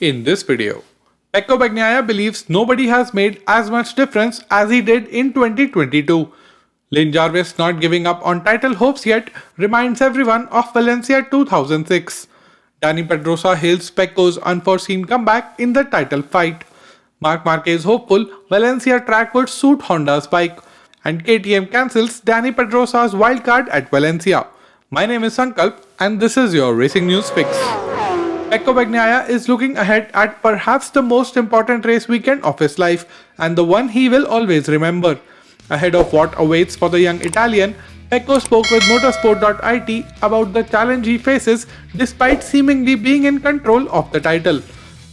In this video, Pecco Bagnaia believes nobody has made as much difference as he did in 2022. JARVIS not giving up on title hopes yet reminds everyone of Valencia 2006. DANI Pedrosa hails Pecco's unforeseen comeback in the title fight. Marquez hopeful Valencia track would suit Honda's bike. And KTM cancels DANI Pedrosa's wildcard at Valencia. My name is Sankalp and this is your Racing News Fix. Pecco Bagnaia is looking ahead at perhaps the most important race weekend of his life and the one he will always remember. Ahead of what awaits for the young Italian, Pecco spoke with motorsport.it about the challenge he faces despite seemingly being in control of the title.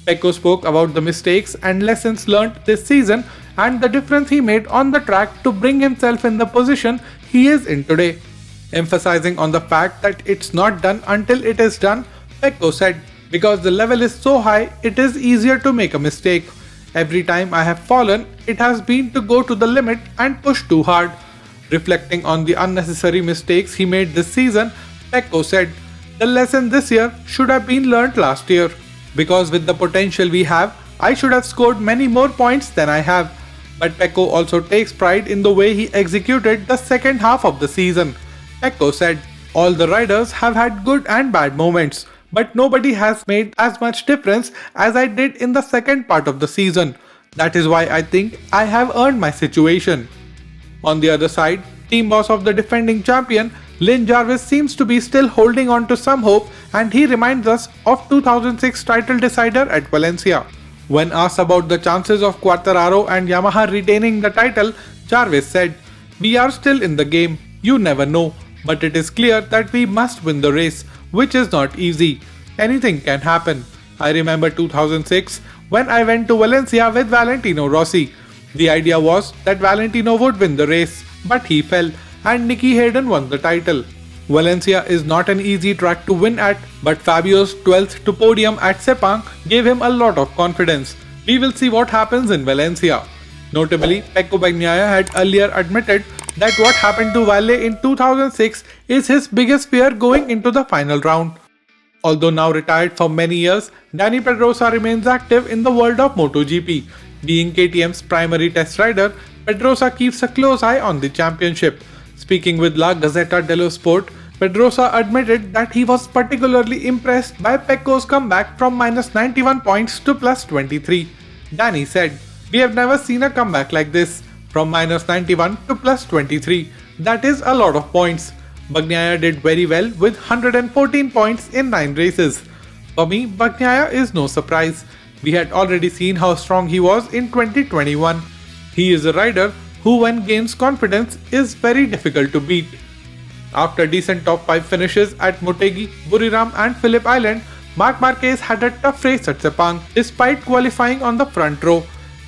Pecco spoke about the mistakes and lessons learnt this season and the difference he made on the track to bring himself in the position he is in today. Emphasizing on the fact that it's not done until it is done, Pecco said, "Because the level is so high, it is easier to make a mistake. Every time I have fallen, it has been to go to the limit and push too hard." Reflecting on the unnecessary mistakes he made this season, Pecco said, "The lesson this year should have been learnt last year. Because with the potential we have, I should have scored many more points than I have." But Pecco also takes pride in the way he executed the second half of the season. Pecco said, "All the riders have had good and bad moments, but nobody has made as much difference as I did in the second part of the season. That is why I think I have earned my situation." On the other side, team boss of the defending champion, JARVIS seems to be still holding on to some hope and he reminds us of 2006 title decider at Valencia. When asked about the chances of Quartararo and Yamaha retaining the title, JARVIS said, "We are still in the game, you never know, but it is clear that we must win the race, which is not easy. Anything can happen. I remember 2006 when I went to Valencia with Valentino Rossi. The idea was that Valentino would win the race, but he fell and Nicky Hayden won the title. Valencia is not an easy track to win at, but Fabio's 12th to podium at Sepang gave him a lot of confidence. We will see what happens in Valencia." Notably, Pecco Bagnaia had earlier admitted that what happened to Vale in 2006 is his biggest fear going into the final round. Although now retired for many years, DANI Pedrosa remains active in the world of MotoGP. Being KTM's primary test rider, Pedrosa keeps a close eye on the championship. Speaking with La Gazzetta dello Sport, Pedrosa admitted that he was particularly impressed by Pecco's comeback from -91 points to +23. DANI said, "We have never seen a comeback like this, from -91 to +23. That is a lot of points. Bagnaia did very well with 114 points in 9 races. For me, Bagnaia is no surprise. We had already seen how strong he was in 2021. He is a rider who, when gains confidence, is very difficult to beat." After decent top 5 finishes at Motegi, Buriram and Phillip Island, Marquez had a tough race at Sepang despite qualifying on the front row.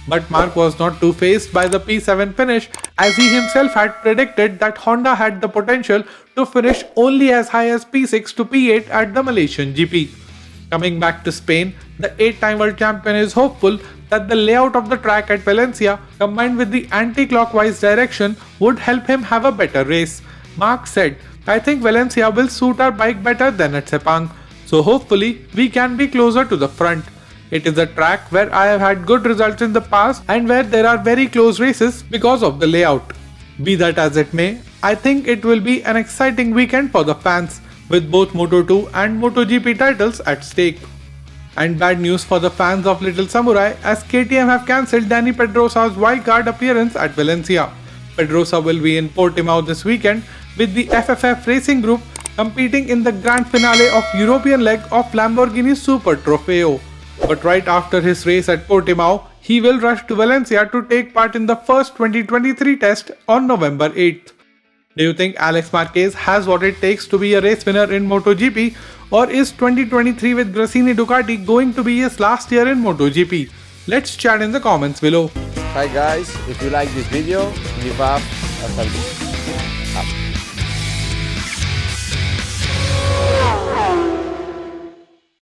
But Marc was not too fazed by the P7 finish as he himself had predicted that Honda had the potential to finish only as high as P6 to P8 at the Malaysian GP. Coming back to Spain, the 8-time world champion is hopeful that the layout of the track at Valencia combined with the anti-clockwise direction would help him have a better race. Marc said, "I think Valencia will suit our bike better than at Sepang, so hopefully we can be closer to the front. It is a track where I have had good results in the past and where there are very close races because of the layout." Be that as it may, I think it will be an exciting weekend for the fans, with both Moto2 and MotoGP titles at stake. And bad news for the fans of Little Samurai as KTM have cancelled DANI Pedrosa's wildcard appearance at Valencia. Pedrosa will be in Portimao this weekend with the FFF Racing Group competing in the grand finale of European leg of Lamborghini Super Trofeo. But right after his race at Portimao, he will rush to Valencia to take part in the first 2023 test on November 8th. Do you think Marquez has what it takes to be a race winner in MotoGP, or is 2023 with Gresini Ducati going to be his last year in MotoGP? Let's chat in the comments below. Hi guys, if you like this video, give us a thumbs up.